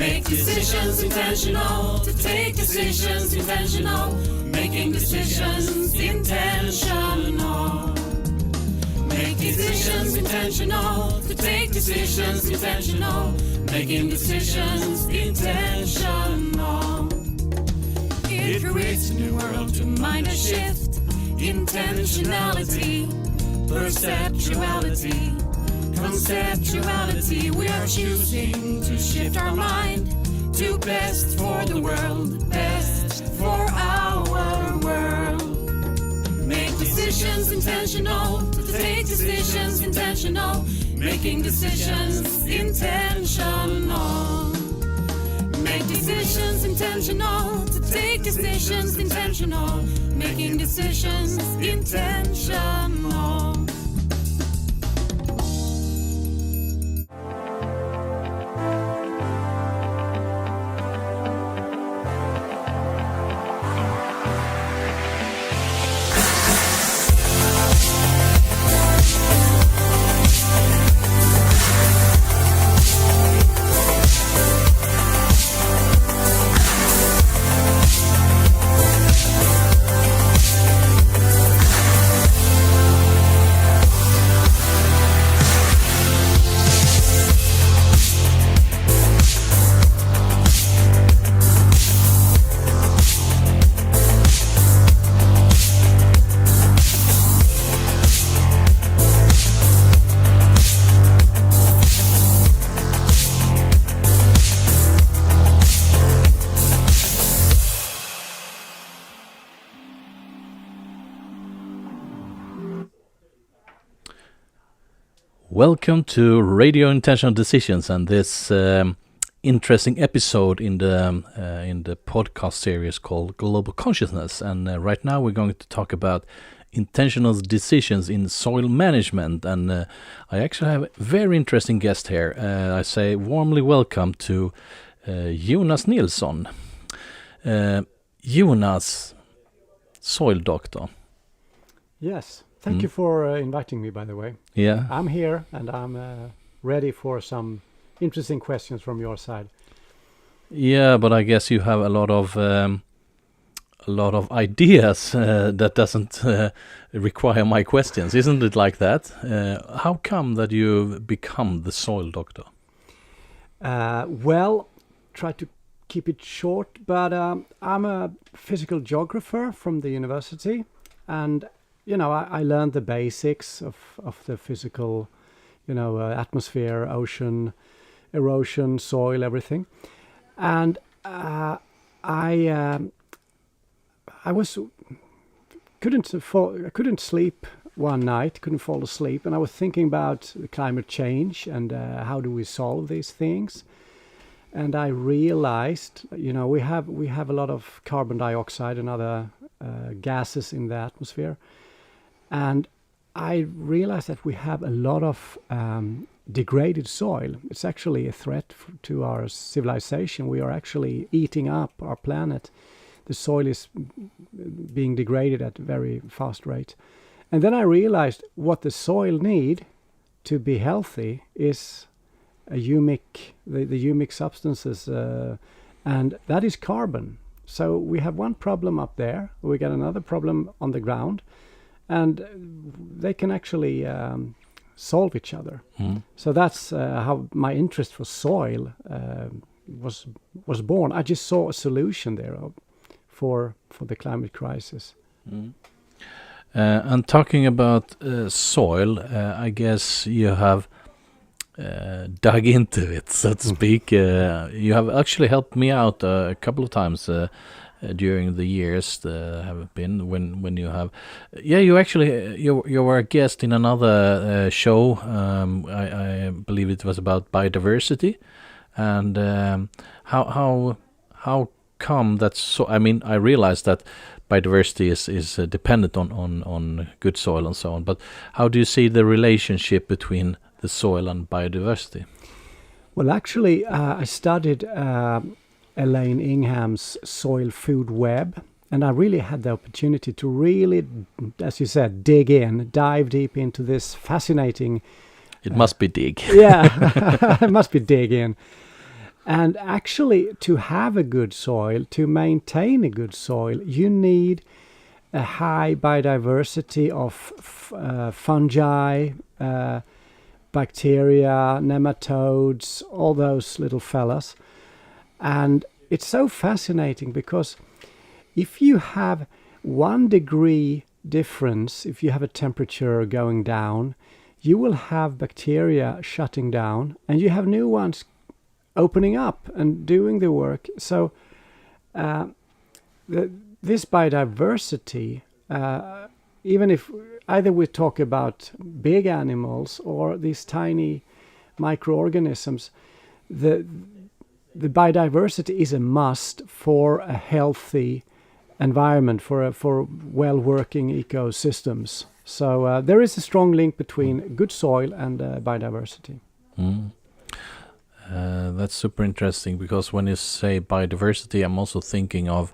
Make decisions intentional, to take decisions intentional, making decisions intentional. Make decisions intentional, to take decisions intentional, making decisions intentional. It creates a new world to mind a shift, intentionality, perceptuality, conceptuality. We are choosing to shift our mind to best for the world, best for our world. Make decisions intentional, to take decisions intentional, making decisions intentional. Make decisions intentional, to take decisions intentional, making decisions intentional. Welcome to Radio Intentional Decisions and this interesting episode in the podcast series called Global Consciousness. And right now we're going to talk about intentional decisions in soil management. And I actually have a very interesting guest here. I say warmly welcome to Jonas Nilsson. Jonas, soil doctor. Yes. Thank you for inviting me, by the way. Yeah. I'm here and I'm ready for some interesting questions from your side. Yeah, but I guess you have a lot of ideas that doesn't require my questions, isn't it like that? How come that you've become the soil doctor? Well, try to keep it short, but I'm a physical geographer from the university, and you know, I learned the basics of the physical, atmosphere, ocean, erosion, soil, everything. And I couldn't sleep one night, couldn't fall asleep, and I was thinking about climate change and how do we solve these things. And I realized, we have a lot of carbon dioxide and other gases in the atmosphere. And I realized that we have a lot of degraded soil. It's actually a threat to our civilization. We are actually eating up our planet. The soil is being degraded at a very fast rate. And then I realized what the soil need to be healthy is the humic substances, and that is carbon. So we have one problem up there. We got another problem on the ground. And they can actually solve each other. So that's how my interest for soil was born. I just saw a solution there for the climate crisis. And talking about soil, I guess you have dug into it, so to speak. You have actually helped me out a couple of times during the years have been when you have you were a guest in another show. I believe it was about biodiversity and how come that. So I mean, I realize that biodiversity is dependent on good soil and so on, but how do you see the relationship between the soil and biodiversity? Well, actually I studied Elaine Ingham's soil food web, and I really had the opportunity to really, as you said, dive deep into this fascinating. It must be dig. Yeah, it must be dig in. And actually, to have a good soil, to maintain a good soil, you need a high biodiversity of fungi, bacteria, nematodes, all those little fellas. And it's so fascinating because if you have 1 degree difference, if you have a temperature going down, you will have bacteria shutting down and you have new ones opening up and doing the work. So this biodiversity, even if either we talk about big animals or these tiny microorganisms, the biodiversity is a must for a healthy environment, for well-working ecosystems. So there is a strong link between good soil and biodiversity. That's super interesting, because when you say biodiversity, I'm also thinking of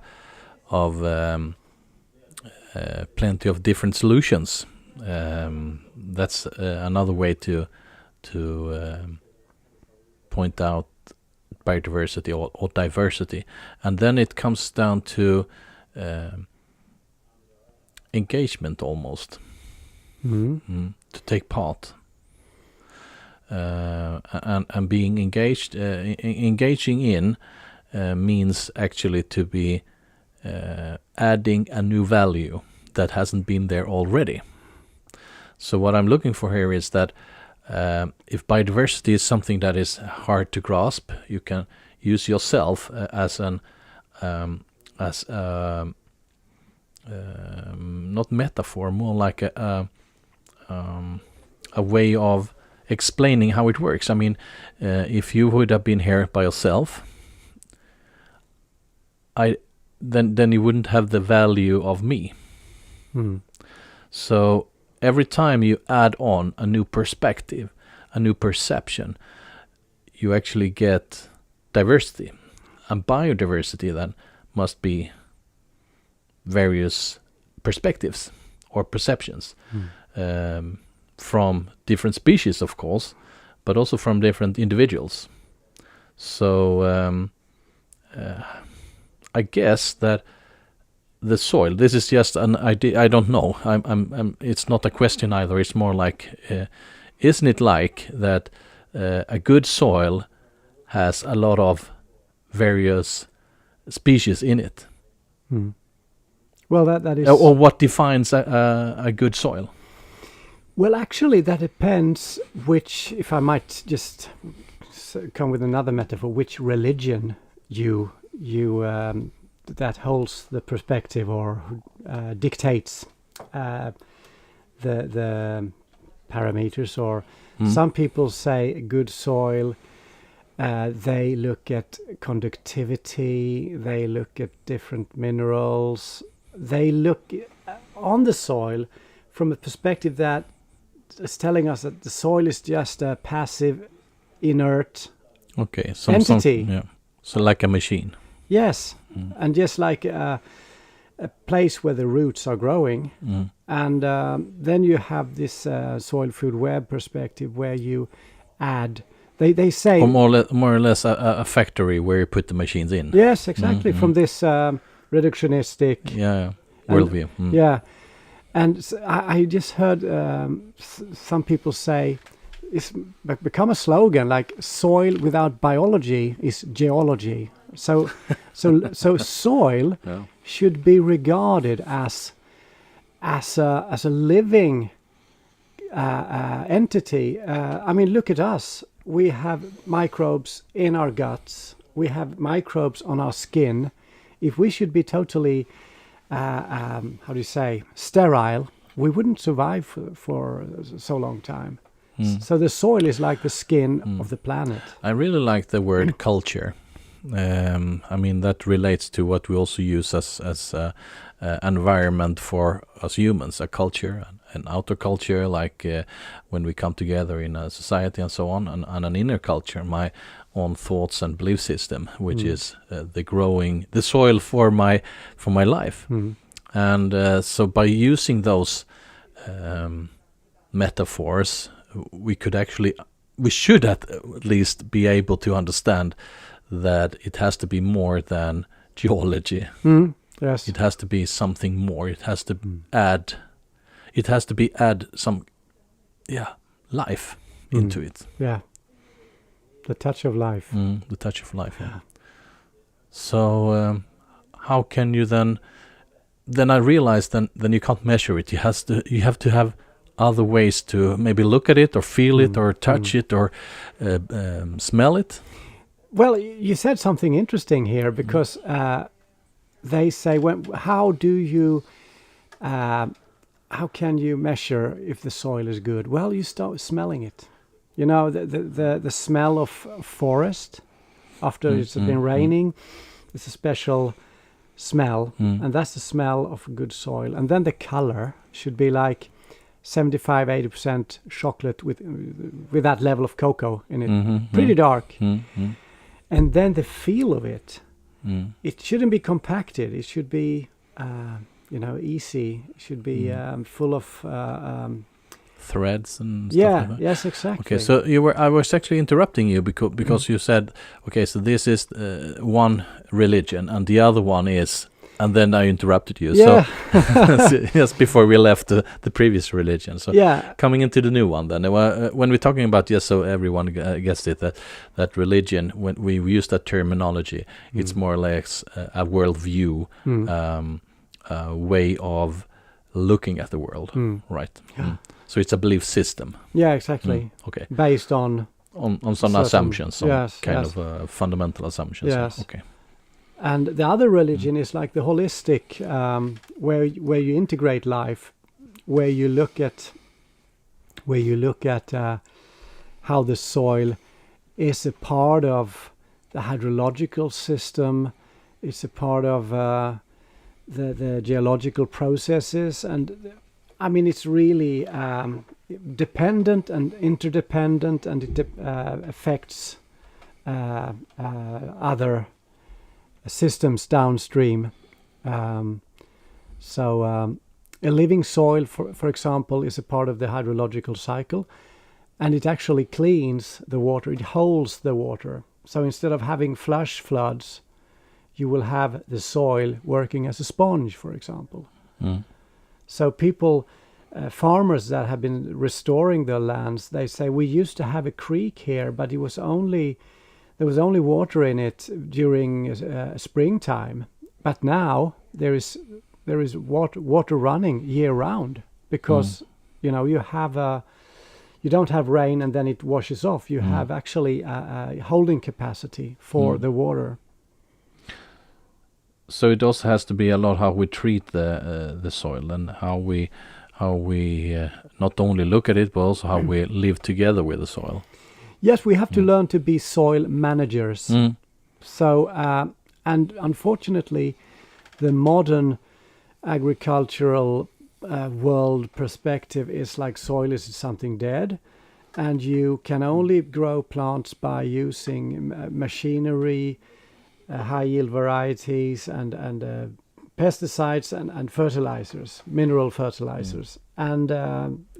plenty of different solutions. That's another way to point out biodiversity or diversity. And then it comes down to engagement almost, to take part. And being engaged, engaging in means actually to be adding a new value that hasn't been there already. So what I'm looking for here is that if biodiversity is something that is hard to grasp, you can use yourself as not metaphor, more like a way of explaining how it works. I mean, if you would have been here by yourself, then you wouldn't have the value of me. So every time you add on a new perspective, a new perception, you actually get diversity. And biodiversity then must be various perspectives or perceptions. From different species, of course, but also from different individuals. So I guess that the soil, this is just an idea, I don't know, it's not a question either, it's more like, isn't it like that a good soil has a lot of various species in it? Well, that is... Or what defines a good soil? Well, actually, that depends which, if I might just come with another metaphor, which religion you that holds the perspective or dictates the parameters. Or some people say good soil, they look at conductivity, they look at different minerals, they look on the soil from a perspective that is telling us that the soil is just a passive, inert entity. Yeah. So like a machine. Yes, and just like a place where the roots are growing. And then you have this soil food web perspective where you add, they say... Or more or less a factory where you put the machines in. Yes, exactly, from this reductionistic... worldview. Yeah. And I just heard some people say it's become a slogan, like soil without biology is geology. So soil should be regarded as a living entity. I mean, look at us. We have microbes in our guts. We have microbes on our skin. If we should be totally sterile, we wouldn't survive for so long time. So the soil is like the skin of the planet. I really like the word culture. I mean, that relates to what we also use as environment for us humans, a culture, an outer culture, like when we come together in a society and so on, and an inner culture, my own thoughts and belief system, which is the soil for my life. And so by using those metaphors, we should at least be able to understand that it has to be more than geology. Yes. It has to be something more. It has to add. It has to be add some, life into it. Yeah. The touch of life. The touch of life. Yeah. So how can you then? Then I realized then you can't measure it. You have to have other ways to maybe look at it or feel it or touch it or smell it. Well, you said something interesting here because they say, how can you measure if the soil is good? Well, you start smelling it. You know, the smell of forest after it's been raining. It's a special smell, and that's the smell of good soil. And then the color should be like 75-80% chocolate with that level of cocoa in it, pretty dark. And then the feel of it, it shouldn't be compacted. It should be, easy. It should be full of threads and stuff like that. Yes, exactly. Okay, so I was actually interrupting you because you said, okay, so this is one religion and the other one is, and then I interrupted you. Yeah. So just before we left the previous religion. So coming into the new one then, when we're talking about, so everyone gets it, that religion, when we use that terminology, it's more or less a worldview, way of looking at the world, right? Yeah. So it's a belief system. Yeah, exactly. Okay. Based on some assumptions, some kind yes. of fundamental assumptions. Yes. Okay. And the other religion is like the holistic, where you integrate life, where you look at how the soil is a part of the hydrological system, it's a part of the geological processes, and I mean it's really dependent and interdependent, and it affects other systems downstream. So a living soil, for example, is a part of the hydrological cycle, and it actually cleans the water. It holds the water. So instead of having flash floods, you will have the soil working as a sponge, for example. So people, farmers that have been restoring their lands, they say, we used to have a creek here, but there was only water in it during springtime. But now there is water running year round, because you don't have rain and then it washes off. You have actually a holding capacity for the water. So it also has to be a lot how we treat the soil, and how we not only look at it, but also how we live together with the soil. Yes, we have to learn to be soil managers. So, and unfortunately, the modern agricultural world perspective is like soil is something dead, and you can only grow plants by using machinery, high yield varieties, and pesticides and fertilizers, mineral fertilizers. And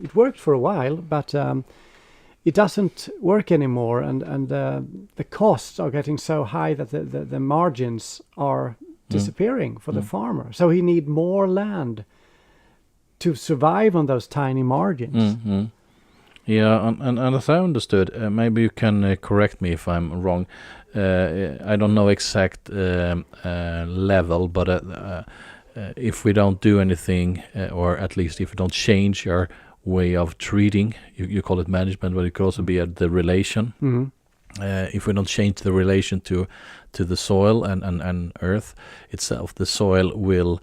it worked for a while, but it doesn't work anymore, and the costs are getting so high that the margins are disappearing for the farmer. So he need more land to survive on those tiny margins. Yeah, and as I understood, maybe you can correct me if I'm wrong. I don't know exact level, but if we don't do anything, or at least if we don't change our way of treating, you call it management, but it could also be the relation. If we don't change the relation to the soil and earth itself, the soil will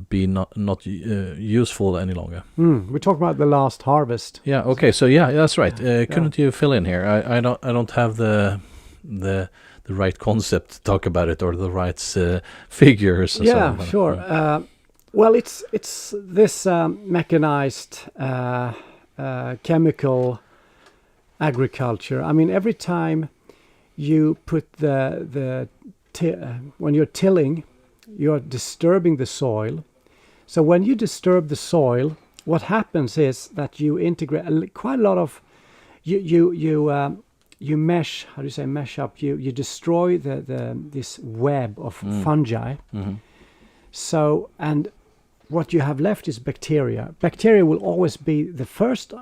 be not useful any longer. We talk about the last harvest. Yeah. Okay. So that's right. Couldn't you fill in here? I don't have the right concept to talk about it, or the right figures. And Yeah, so sure. Well, it's this mechanized chemical agriculture. I mean, every time you put when you're tilling, you're disturbing the soil. So when you disturb the soil, what happens is that you integrate quite a lot of you you mesh, how do you say, mesh up, you destroy this web of fungi. So, and what you have left is bacteria. Bacteria will always be the first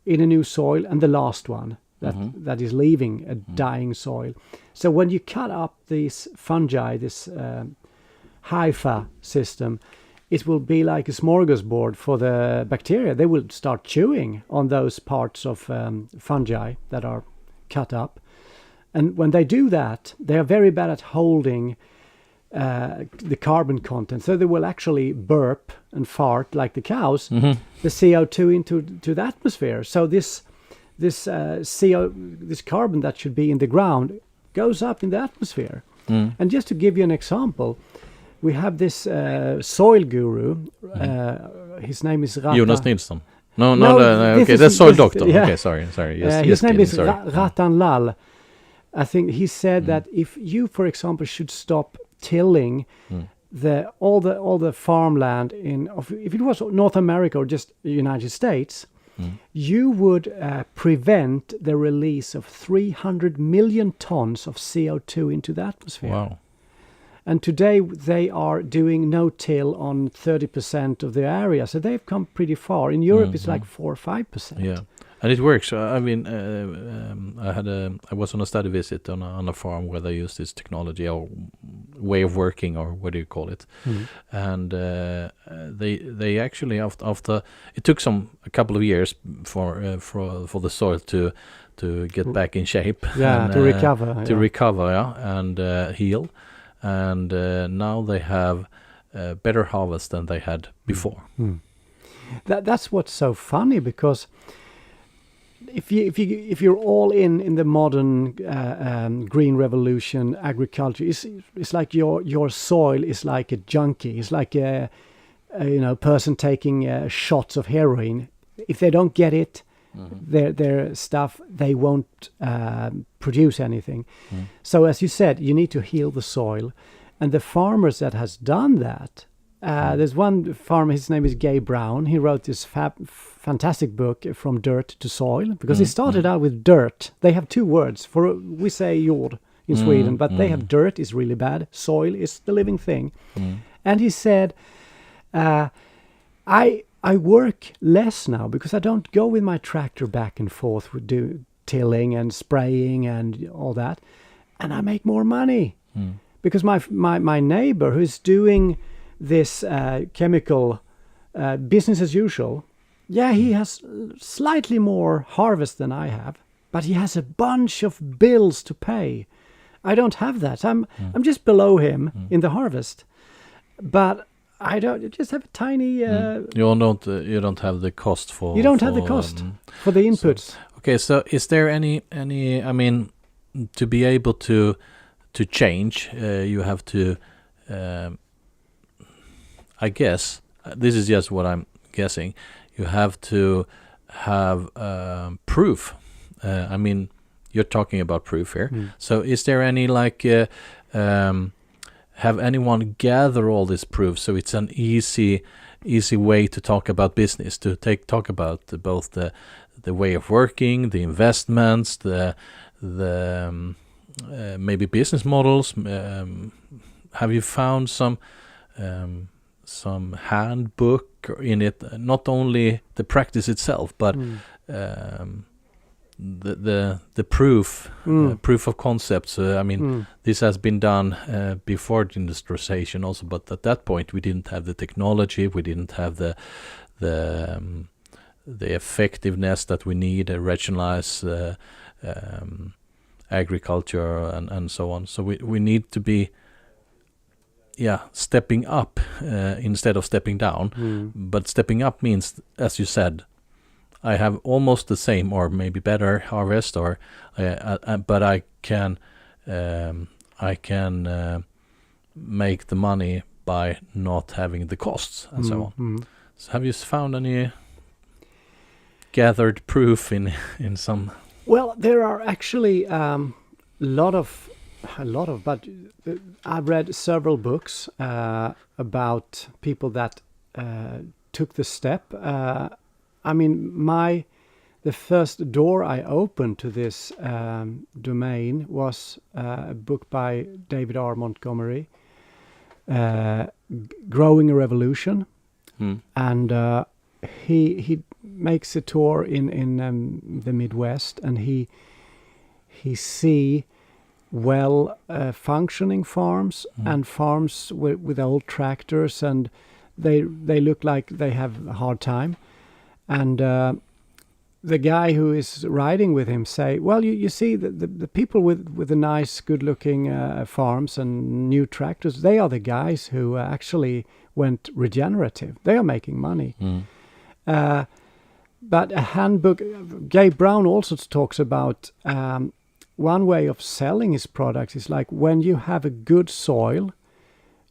in a new soil and the last one that is leaving a dying soil. So when you cut up these fungi, this hypha system, it will be like a smorgasbord for the bacteria. They will start chewing on those parts of fungi that are cut up. And when they do that, they are very bad at holding the carbon content. So they will actually burp and fart like the cows, the CO2 into the atmosphere. So this carbon that should be in the ground goes up in the atmosphere. And just to give you an example, we have this soil guru. His name is Jonas Nilsson. No, okay, that's soil doctor. Yeah. Okay, sorry. Yes, his name is sorry. Ratan Lal. I think he said that if you, for example, should stop tilling all the farmland if it was North America or just the United States, you would prevent the release of 300 million tons of CO2 into the atmosphere. Wow. And today they are doing no-till on 30% of the area, so they've come pretty far. In Europe, it's like 4 or 5%. Yeah, and it works. I mean, I was on a study visit on a farm where they use this technology or way of working, or what do you call it? And they actually after it took a couple of years for the soil to get back in shape. Yeah, and, to recover. And heal. And now they have better harvest than they had before. That's what's so funny, because if you're all in the modern green revolution, agriculture, it's like your soil is like a junkie. It's like a person taking shots of heroin. If they don't get it, their stuff, they won't produce anything. So as you said, you need to heal the soil, and the farmers that has done that, there's one farmer, his name is Gay Brown. He wrote this fantastic book, From Dirt to Soil, because he started out with dirt. They have two words we say jord in Sweden, but they have dirt is really bad, soil is the living thing. And he said, I work less now because I don't go with my tractor back and forth with tilling and spraying and all that, and I make more money because my neighbor who's doing this chemical business as usual, he has slightly more harvest than I have, but he has a bunch of bills to pay. I don't have that. I'm just below him in the harvest, but I don't just have a tiny. You don't have the cost for. You don't have the cost for the inputs. So is there any? I mean, to be able to change, you have to. I guess this is just what I'm guessing. You have to have proof. I mean, you're talking about proof here. So is there any have anyone gather all this proof so it's an easy way to talk about business, to talk about both the way of working, the investments, the maybe business models? Have you found some handbook in it, not only the practice itself, but the proof of concepts? I mean, this has been done before the industrialization also, but at that point we didn't have the technology, we didn't have the effectiveness that we need, regionalize agriculture and so on. So we need to be stepping up instead of stepping down. But stepping up means, as you said, I have almost the same or maybe better harvest, or but I can make the money by not having the costs and so on. So have you found any gathered proof in some? Well, there are actually a lot of, but I've read several books about people that took the step. I mean, the first door I opened to this domain was a book by David R. Montgomery, Growing a Revolution. And he makes a tour in the Midwest, and he see functioning farms and farms with old tractors, and they look like they have a hard time. And the guy who is riding with him say, well, you see the people with the nice, good-looking farms and new tractors, they are the guys who actually went regenerative. They are making money. But a handbook, Gabe Brown also talks about one way of selling his products is like, when you have a good soil,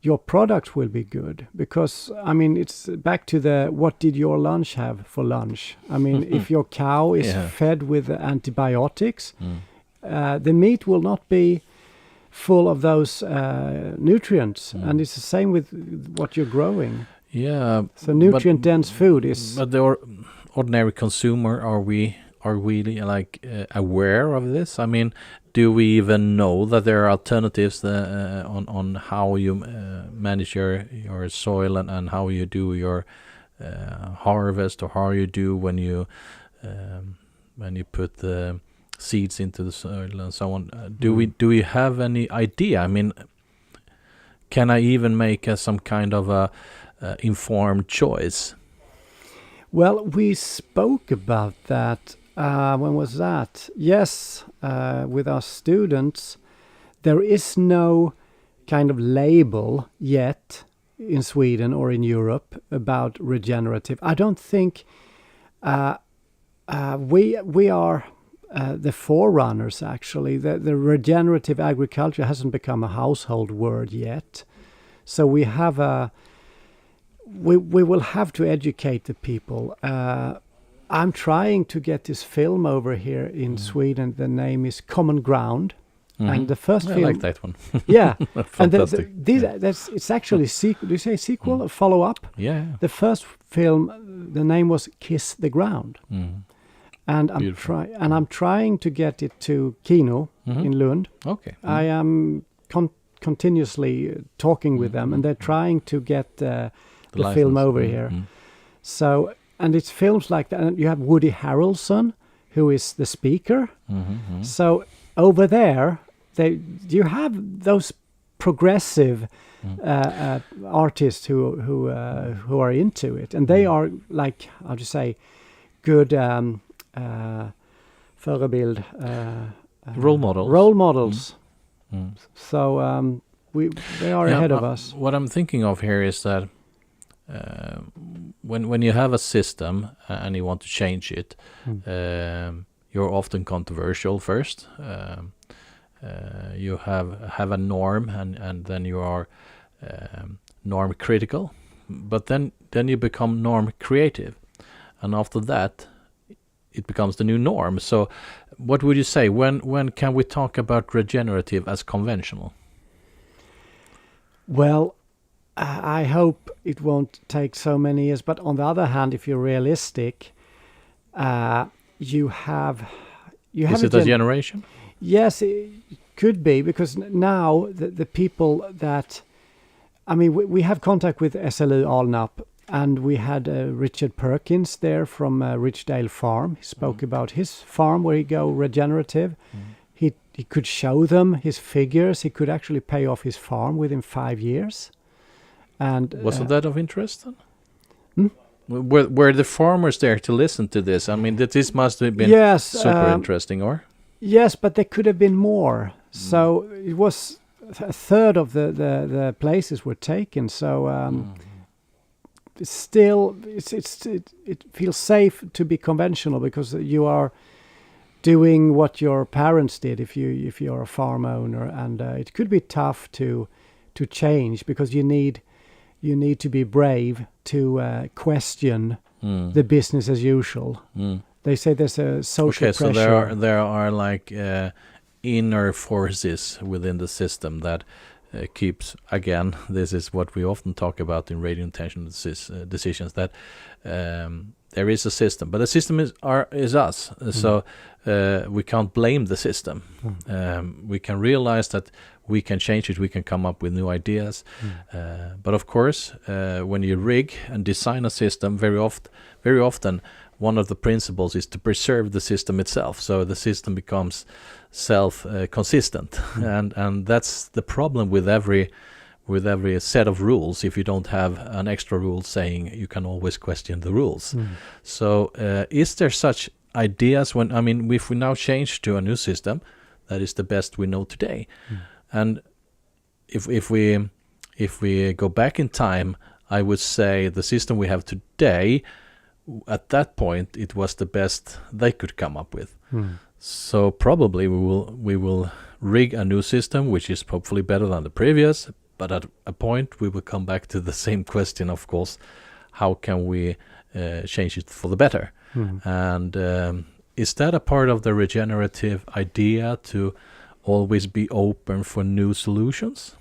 your product will be good. Because, I mean, it's back to the, what did your lunch have for lunch? I mean, if your cow is fed with antibiotics, the meat will not be full of those nutrients. And it's the same with what you're growing. Yeah. So nutrient-dense food is... But the ordinary consumer, are we like aware of this? I mean, do we even know that there are alternatives on how you manage your soil and how you do your harvest, or how you do when you put the seeds into the soil and so on? Do we have any idea? I mean, can I even make some kind of a informed choice? Well, we spoke about that. When was that? Yes, with our students. There is no kind of label yet in Sweden or in Europe about regenerative. I don't think we are the forerunners, actually. The regenerative agriculture hasn't become a household word yet. So we have we will have to educate the people. I'm trying to get this film over here in Sweden. The name is Common Ground. And the first film... I like that one. Yeah. Fantastic. And it's actually sequel. Do you say sequel or follow-up? Yeah. The first film, the name was Kiss the Ground. And I'm trying to get it to Kino in Lund. Okay. I am continuously talking with them, and they're trying to get the film over here. So, and it's films like that. And you have Woody Harrelson, who is the speaker. So over there, you have those progressive artists who are into it, and they are like, how do you say, good förebild, role models. Role models. So they are ahead of us. What I'm thinking of here is that when you have a system and you want to change it, you're often controversial first. You have a norm, and then you are norm critical, but then you become norm creative, and after that it becomes the new norm. So what would you say, when can we talk about regenerative as conventional? Well, I hope it won't take so many years, but on the other hand, if you're realistic, you have Is it a generation? Yes, it could be, because now the people that, I mean, we have contact with SLU Alnarp, and we had Richard Perkins there from Richdale Farm. He spoke about his farm where he go regenerative. He could show them his figures. He could actually pay off his farm within 5 years. And wasn't that of interest then? Were the farmers there to listen to this? I mean, this must have been super interesting, or? Yes, but there could have been more. So it was a third of the places were taken. So still, it feels safe to be conventional, because you are doing what your parents did if you're a farm owner, and it could be tough to change, because you need to be brave to question the business as usual. They say there's a social pressure. So there are like inner forces within the system that keeps, again, this is what we often talk about in radio intentional decisions, that there is a system, but the system is us. So we can't blame the system. We can realize that we can change it. We can come up with new ideas. But of course, when you rig and design a system, very often, one of the principles is to preserve the system itself. So the system becomes self-consistent, and that's the problem with every set of rules. If you don't have an extra rule saying you can always question the rules. So is there such ideas if we now change to a new system that is the best we know today, and if we go back in time, I would say the system we have today, at that point, it was the best they could come up with. So probably we will rig a new system which is hopefully better than the previous. But at a point, we will come back to the same question, of course: how can we change it for the better? And is that a part of the regenerative idea, to always be open for new solutions?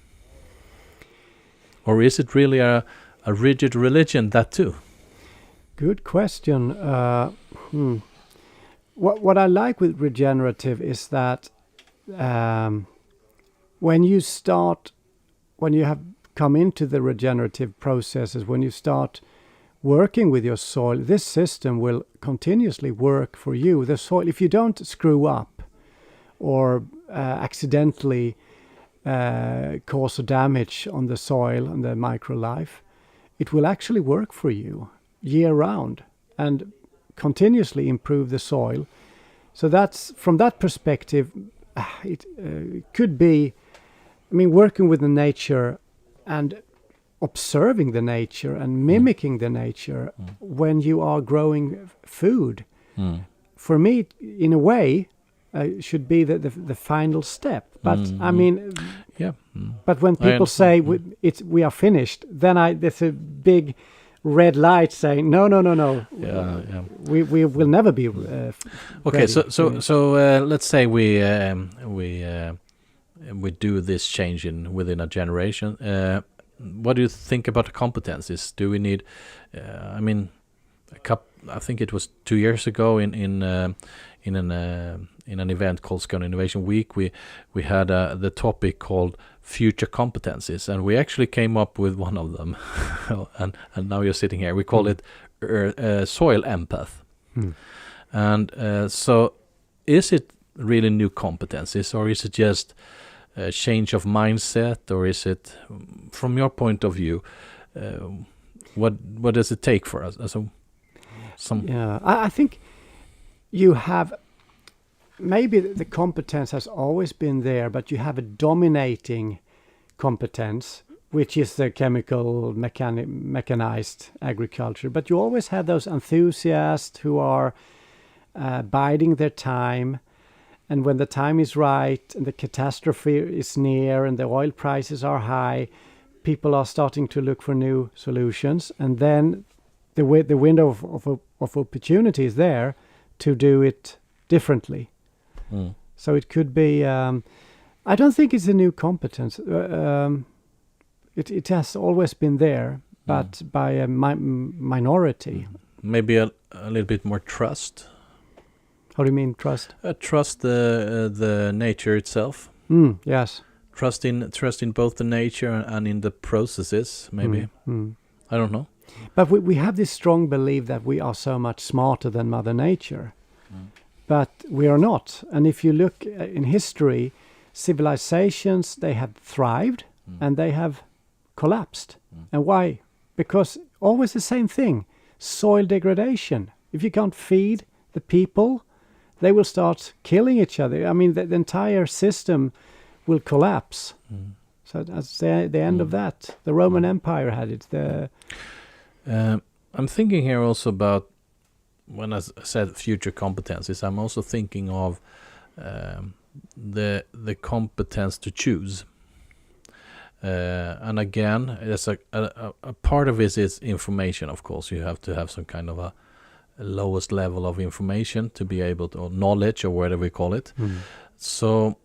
Or is it really a rigid religion, that too? Good question. What I like with regenerative is that when you have come into the regenerative processes, when you start working with your soil, this system will continuously work for you. The soil, if you don't screw up or accidentally cause a damage on the soil and the microlife, it will actually work for you year round and continuously improve the soil. So that's, from that perspective, it could be, working with the nature and observing the nature and mimicking the nature when you are growing food. For me, in a way, should be the final step. But but when people say we are finished, then there's a big red light saying no. We will never be. Okay, so let's say we do this change within a generation. What do you think about the competencies? Do we need? I think it was 2 years ago in an event called Skåne Innovation Week. We had the topic called future competencies, and we actually came up with one of them. and now you're sitting here. We call it soil empath. And so, is it really new competencies, or is it just a change of mindset, or is it, from your point of view, what does it take for us? I think you have, maybe the competence has always been there, but you have a dominating competence, which is the chemical mechanized agriculture. But you always have those enthusiasts who are biding their time, and when the time is right and the catastrophe is near and the oil prices are high, people are starting to look for new solutions, and then the window of opportunity is there to do it differently. So it could be, I don't think it's a new competence. It has always been there, but by a minority. Maybe a little bit more trust. How do you mean trust? Trust the nature itself. Yes. Trust in both the nature and in the processes, maybe. I don't know. But we have this strong belief that we are so much smarter than Mother Nature. But we are not. And if you look in history, civilizations, they have thrived and they have collapsed. And why? Because always the same thing. Soil degradation. If you can't feed the people, they will start killing each other. The entire system will collapse. So that's the end of that. The Roman Empire had it. I'm thinking here also about, when I said future competencies, I'm also thinking of the competence to choose. And again, it's a part of it is information, of course. You have to have some kind of a lowest level of information to be able to, or knowledge, or whatever we call it. So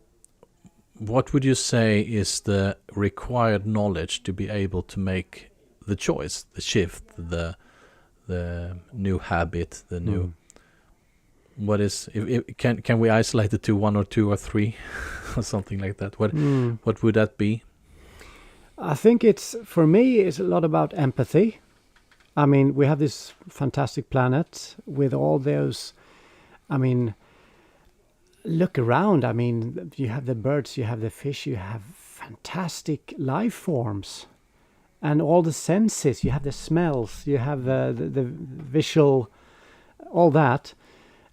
what would you say is the required knowledge to be able to make the choice, the shift, the the new habit, the new. What is can we isolate it to 1 or 2 or 3 or something like that? What would that be? I think for me it's a lot about empathy. I mean, we have this fantastic planet with all those. I mean, look around. I mean, you have the birds, you have the fish, you have fantastic life forms, and all the senses. You have the smells, you have the visual, all that.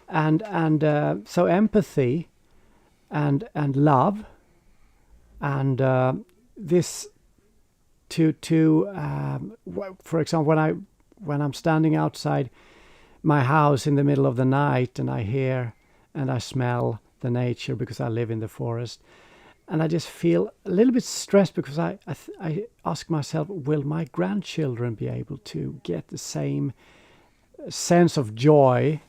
And so empathy and love and this for example, when I'm standing outside my house in the middle of the night and I hear and I smell the nature because I live in the forest, and I just feel a little bit stressed because I ask myself, will my grandchildren be able to get the same sense of joy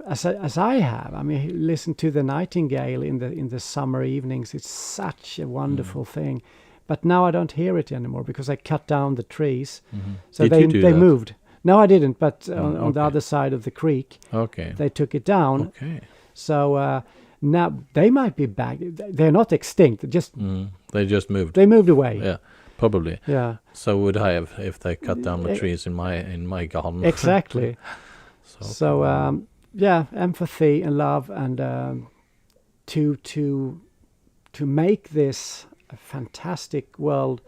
as I have? I mean, listen to the nightingale in the summer evenings. It's such a wonderful thing. But now I don't hear it anymore because I cut down the trees. So they moved. No, I didn't. But on the other side of the creek, they took it down. So now they might be back. They're not extinct. They just moved. They moved away. Yeah, probably. Yeah. So would I have if they cut down the trees in my garden. Exactly. So empathy and love, and to make this a fantastic world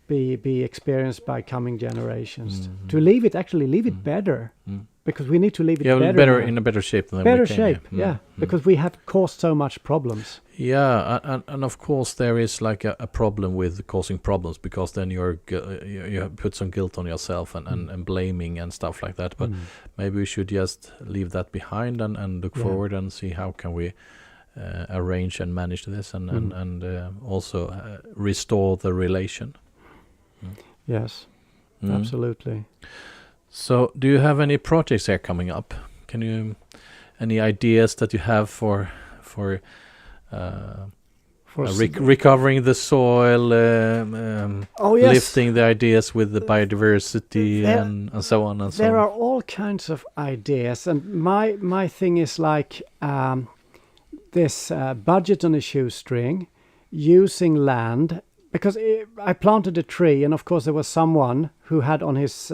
be experienced by coming generations. To leave it better, because we need to leave it better in a better shape than better we came. shape. Because we have caused so much problems. Yeah, and of course there is like a problem with causing problems, because then you put some guilt on yourself and blaming and stuff like that. But maybe we should just leave that behind and look forward and see how can we arrange and manage this and also restore the relation. Yes, absolutely. So, do you have any projects here coming up? Any ideas that you have for recovering the soil, lifting the ideas with the biodiversity and so on and so on? There are all kinds of ideas, and my thing is like this budget on a shoestring, using land. Because I planted a tree, and of course there was someone who had on his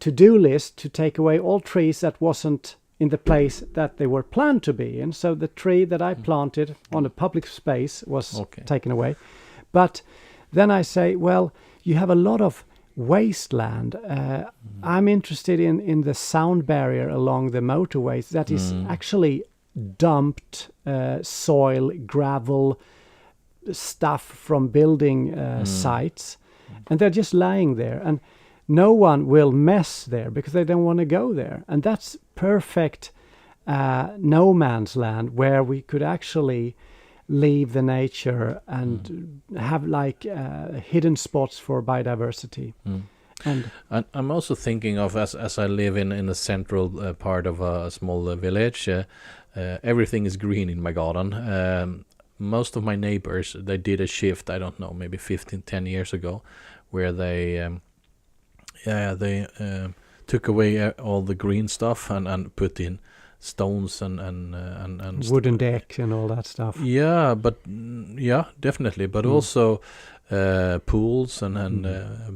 to-do list to take away all trees that wasn't in the place that they were planned to be in. So the tree that I planted on a public space was taken away. But then I say, well, you have a lot of wasteland. I'm interested in the sound barrier along the motorways that is actually dumped soil, gravel, stuff from building sites, and they're just lying there, and no one will mess there because they don't want to go there. And that's perfect no man's land where we could actually leave the nature and have like hidden spots for biodiversity. And I'm also thinking of, as I live in the central part of a small village, everything is green in my garden. Most of my neighbors, they did a shift, I don't know, maybe 10 years ago, where they took away all the green stuff and put in stones and wooden deck and all that stuff. Yeah, but definitely, but also pools and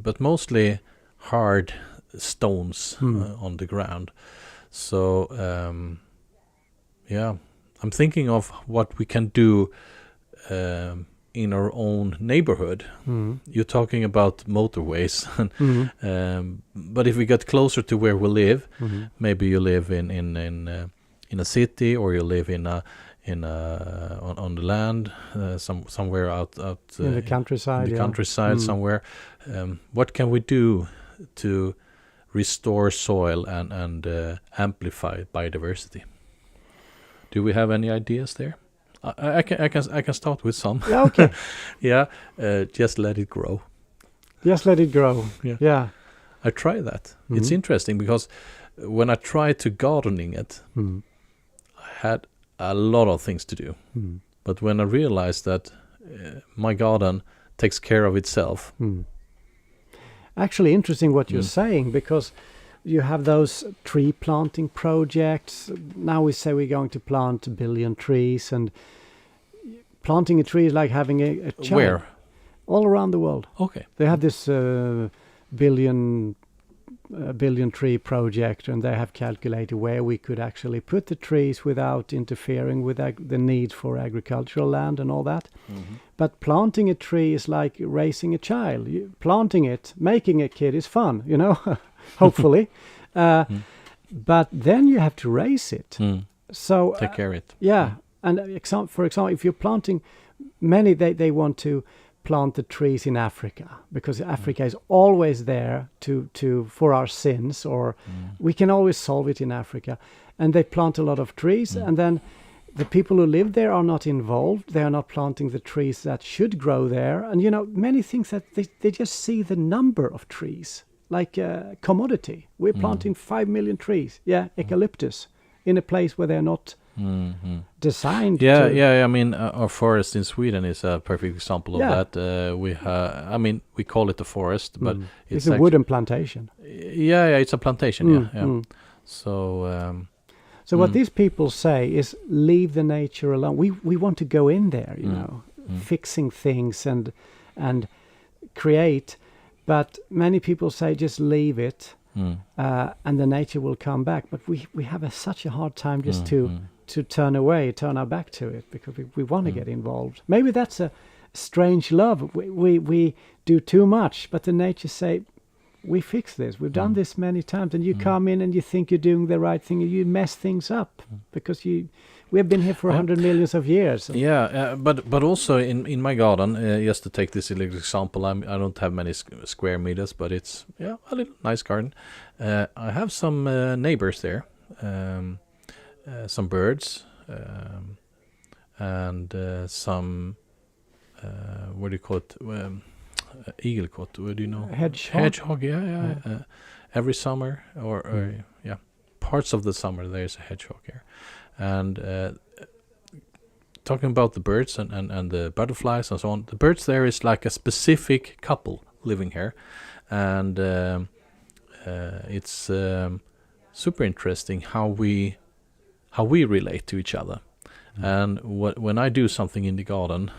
but mostly hard stones on the ground. So I'm thinking of what we can do in our own neighborhood. You're talking about motorways, but if we get closer to where we live, maybe you live in a city, or you live on the land, somewhere out in the countryside, somewhere. What can we do to restore soil and amplify biodiversity? Do we have any ideas there? I can start with some. Yeah, okay. Just let it grow. Just let it grow. Yeah. I try that. It's interesting because when I tried to gardening it, I had a lot of things to do. But when I realized that my garden takes care of itself. actually interesting what you're saying, because you have those tree planting projects. Now we say we're going to plant 1 billion trees, and planting a tree is like having a child. Where? All around the world. Okay. They have this billion tree project, and they have calculated where we could actually put the trees without interfering with the need for agricultural land and all that. But planting a tree is like raising a child. Planting it, making a kid is fun, hopefully. But then you have to raise it. So Take care of it. yeah. And for example, if you're planting, many they want to plant the trees in Africa, because Africa is always there for our sins, or we can always solve it in Africa. And they plant a lot of trees, and then the people who live there are not involved. They are not planting the trees that should grow there. And many things that they just see the number of trees like a commodity. We're planting 5 million trees, eucalyptus, in a place where they're not designed. I mean, our forest in Sweden is a perfect example of that. We call it a forest, but it's a wooden plantation. It's a plantation. So what these people say is leave the nature alone. We want to go in there, fixing things and create, but many people say just leave it, and the nature will come back. But we have such a hard time just to turn our back to it, because we want to get involved. Maybe that's a strange love. We do too much, but the nature say, we fix this. We've done this many times, and you come in and you think you're doing the right thing, and you mess things up because we have been here for 100 millions of years. But also in my garden, just to take this little example, I don't have many square meters, but it's a little nice garden. I have some neighbors there, some birds, and some what do you call it? Eaglecote, do you know? Hedgehog. Every summer, or parts of the summer, there's a hedgehog here. And talking about the birds and the butterflies and so on, the birds there is like a specific couple living here, and it's super interesting how we relate to each other. And when I do something in the garden,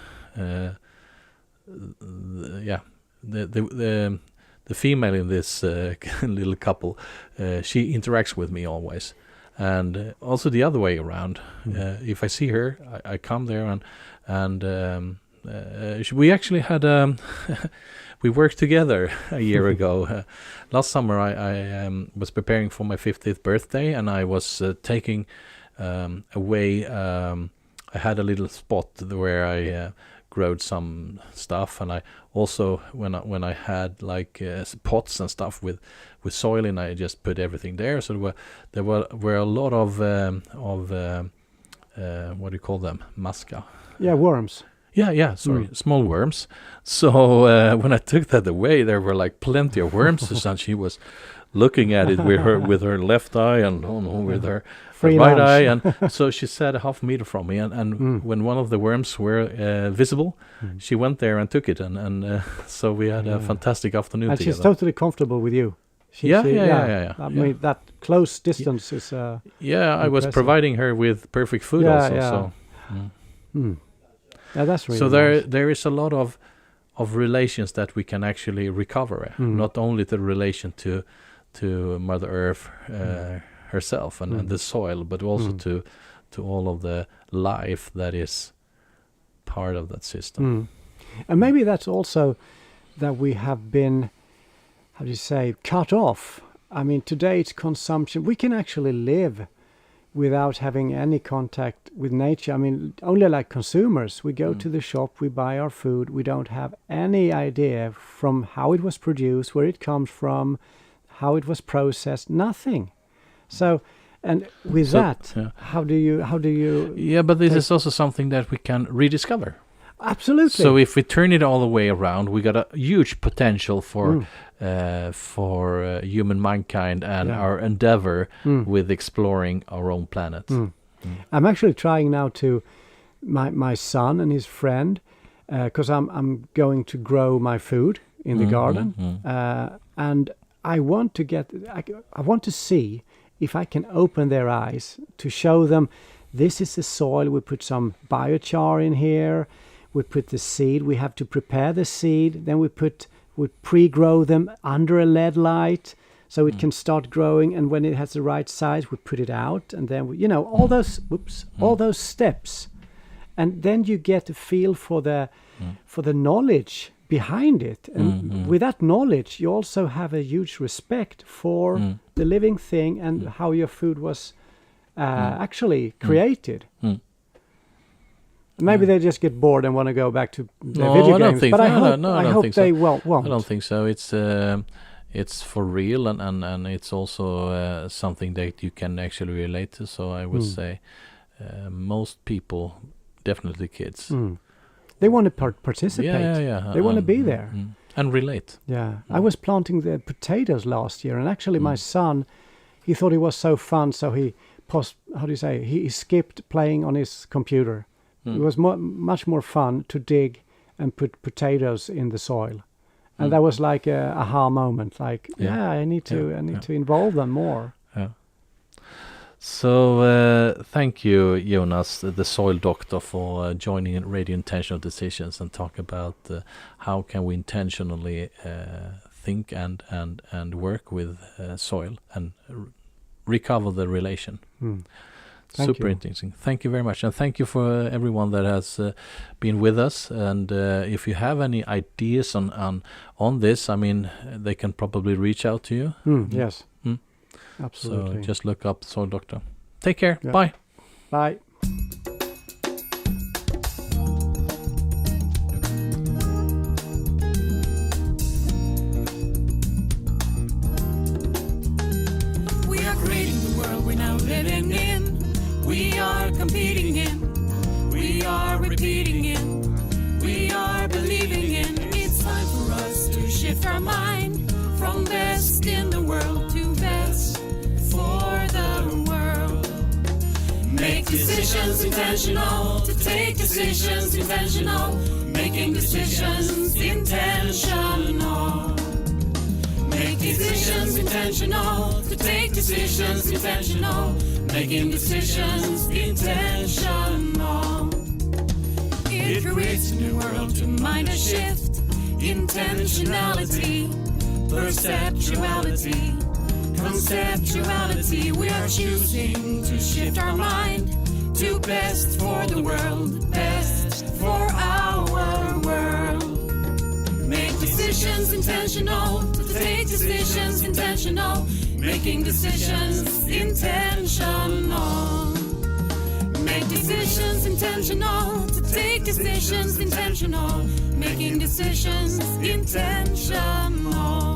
the female in this little couple, she interacts with me always, and also the other way around. If I see her, I come there, and we actually had we worked together a year ago. Last summer, I was preparing for my 50th birthday, and I was taking away. I had a little spot where I growed some stuff, and I also when I had like pots and stuff with soil in, I just put everything there. So there were a lot of what do you call them, maska? Worms. Sorry, small worms. So when I took that away, there were like plenty of worms, and she was looking at it with her left eye and with her right eye, and so she sat a half meter from me, and when one of the worms were visible, she went there and took it, and so we had a fantastic afternoon and together. She's totally comfortable with you. I mean, that close distance is I impressive. was providing her with perfect food also. So. That's really so nice. there is a lot of relations that we can actually recover. Not only the relation to Mother Earth herself and the soil, but also to all of the life that is part of that system. And maybe that's also that we have been, how do you say, cut off. I mean, today it's consumption. We can actually live without having any contact with nature. I mean, only like consumers. We go to the shop, we buy our food. We don't have any idea from how it was produced, where it comes from, how it was processed, nothing. So, and with how do you? Yeah, but this is also something that we can rediscover. Absolutely. So if we turn it all the way around, we got a huge potential for human mankind and our endeavor with exploring our own planet. I'm actually trying now to my son and his friend, because I'm going to grow my food in the garden, and I want to see if I can open their eyes to show them this is the soil. We put some biochar in here. We put the seed. We have to prepare the seed. Then we pre-grow them under a LED light so it can start growing. And when it has the right size, we put it out. And then all those steps. And then you get a feel for the knowledge behind it. And with that knowledge, you also have a huge respect for the living thing and how your food was actually created. Maybe they just get bored and want to go back to their video games. But I hope they won't. I don't think so. It's for real, and it's also something that you can actually relate to. So I would say most people, definitely kids, they want to participate. Yeah. They want to be there and relate. Yeah, I was planting the potatoes last year, and actually my son, he thought it was so fun, so he he skipped playing on his computer. It was much more fun to dig and put potatoes in the soil, and that was like a aha moment. Like, I need to involve them more. Yeah. So thank you, Jonas, the soil doctor, for joining in Radio Intentional Decisions and talk about how can we intentionally think and work with soil and recover the relation. Super interesting. Thank you very much. And thank you for everyone that has been with us. And if you have any ideas on this, I mean, they can probably reach out to you. Yes. Absolutely. So just look up Soil Doctor. Take care. Yeah. Bye. Bye. We are creating the world we're now living in. We are competing in. We are repeating in. We are believing in. It's time for us to shift our mind from best in the world to best for the world. Make decisions intentional, to take decisions intentional, making decisions intentional. Make decisions intentional, to take decisions intentional, making decisions intentional. It creates a new world to mind a shift, intentionality, perceptuality, conceptuality. We are choosing to shift our mind to best for the world, best for our world. Make decisions intentional, to take decisions intentional, making decisions intentional. Make decisions intentional, to take decisions intentional, making decisions intentional.